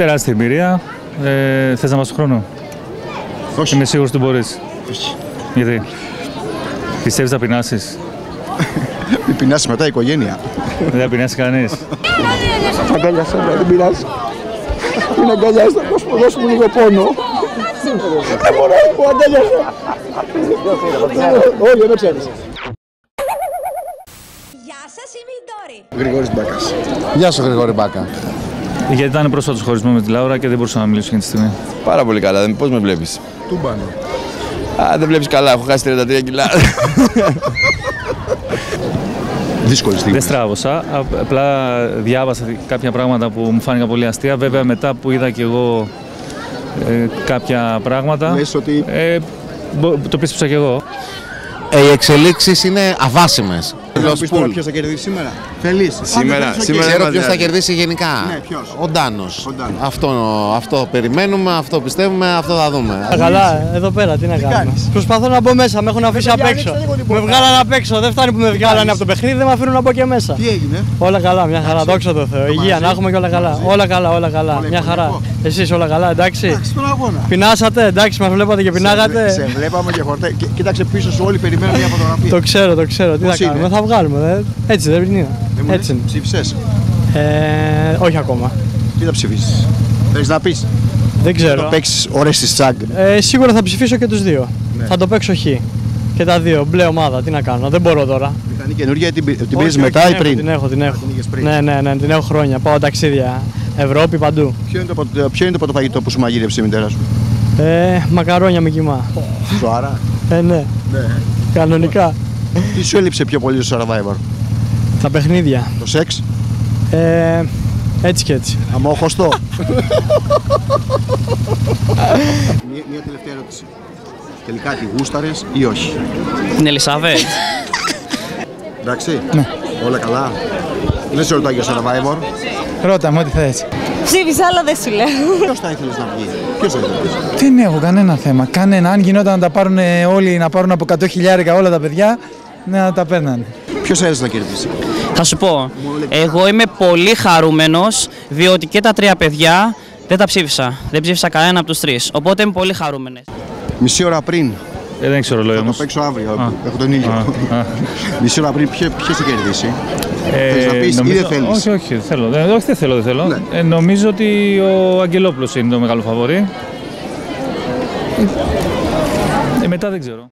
Τεράστια εμπειρία. Θες να μας το χρόνο? Όχι. Είμαι σίγουρος ότι μπορείς. Όχι. Γιατί? Πιστεύεις θα πεινάσεις? Μην πεινάσει μετά η οικογένεια. Δεν θα πεινάσει κανείς. Αγκαλιάσαι, δεν πειράζει. Μην αγκαλιάζεις τον κόσμο, δώσ' μου λίγο πόνο. Δεν μπορώ, μου αγκαλιάσαι. Όχι, δεν ξέρεις. Γεια σας, είμαι η Ντόρη. Γρηγόρης Μπάκας. Γεια σου, Γρηγόρη Μπάκα. Γιατί ήταν πρόσφατος χωρισμό με τη Λάουρα και δεν μπορούσα να μιλήσω εκείνη τη στιγμή. Πάρα πολύ καλά. Πώς με βλέπεις? Τούμπανο. Δεν βλέπεις καλά. Έχω χάσει 33 κιλά. Δύσκολη στιγμή. Δεν στράβωσα. Απλά διάβασα κάποια πράγματα που μου φάνηκαν πολύ αστεία. Βέβαια, μετά που είδα και εγώ κάποια πράγματα. Λες ότι Το πίστεψα κι εγώ. Οι εξελίξεις είναι αβάσιμες. να πεις τώρα ποιος θα κερδίσει σήμερα. Θέλεις. Σήμερα Ξέρω ποιος θα κερδίσει γενικά. Ναι, ποιος? Ο Ντάνος. Ο Ντάνος. Αυτό περιμένουμε, αυτό πιστεύουμε, αυτό θα δούμε. Καλά, εδώ πέρα τι να κάνουμε. κάνεις? Προσπαθώ να μπω μέσα, με έχουν αφήσει απ' έξω. Με βγάλανε απ' έξω, δεν φτάνει που με βγάλανε από το παιχνίδι, δεν με αφήνουν να μπω και μέσα. Τι έγινε? Όλα καλά, μια χαρά, δόξα τω Θεώ. Υγεία να έχουμε και όλα καλά. Όλα καλά, όλα καλά. Μια χαρά. Εσείς όλα καλά, εντάξει. Εντάξει, στον αγώνα. Πεινάσατε, εντάξει, μας βλέπατε και πεινάγατε. Σε βλέπαμε και χορτέ. Κοίταξε πίσω σου, όλοι περιμένουν μια φωτογραφία. Το ξέρω, το ξέρω. Τι Πώς θα κάνουμε, είναι? θα βγάλουμε. Έτσι δεν είναι. Δεν μου Έτσι λες, είναι. ψήφισες. Όχι ακόμα. Τι θα ψηφίσεις? Θέλεις να πεις? Δεν Το ξέρω. παίξεις ώρες στη Τσάγκ. Σίγουρα θα ψηφίσω και τους δύο. Ναι. Θα το παίξω χ. Και τα δύο. Μπλε ομάδα, τι να κάνω, δεν μπορώ τώρα. Μηχανή καινούργια, την Όχι, πήρες όχι, μετά ή την πριν? έχω, την έχω. Την είχες πριν. Ναι, την έχω χρόνια. Πάω ταξίδια. Ευρώπη, παντού. Ποιο είναι το πρώτο φαγητό που σου μαγείρεψε η μητέρα σου? Μακαρόνια με κοιμά. Ζωάρα. Ναι, Ναι. κανονικά. Τι σου έλειψε πιο πολύ στο Survivor? Τα παιχνίδια. Το σεξ? Έτσι και έτσι. Αμόχωστο. Μια τελευταία ερώτηση. Τελικά τη γούσταρες ή όχι? Την Ελισάβετ. Εντάξει. Ναι. Όλα καλά. Δεν σε ρωτάω για Survivor. Ρώτα με ό,τι θες. Ψήφισα, αλλά δεν σου λέω. Ποιος θα ήθελες να βγει? Ποιος θα ήθελες? Δεν έχω κανένα θέμα. Κανένα. Αν γινόταν να τα πάρουν όλοι, να πάρουν από 100.000 όλα τα παιδιά, να τα παίρνανε. Ποιος θα ήθελες να κερδίσει? Θα σου πω, εγώ είμαι πολύ χαρούμενος διότι και τα τρία παιδιά δεν τα ψήφισα. Δεν ψήφισα κανένα από τους τρεις. Οπότε είμαι πολύ χαρούμενος. Μισή ώρα πριν. Δεν έχει ρολόι Θα το όμως. παίξω αύριο. Έχω τον ήλιο. Μισή ώρα πριν ποιος θα κερδίσει? Θες να πεις ή δεν θέλεις? Όχι, δεν θέλω. Όχι, δεν θέλω. Ναι. Νομίζω ότι ο Αγγελόπουλος είναι το μεγάλο φαβορί. Μετά δεν ξέρω.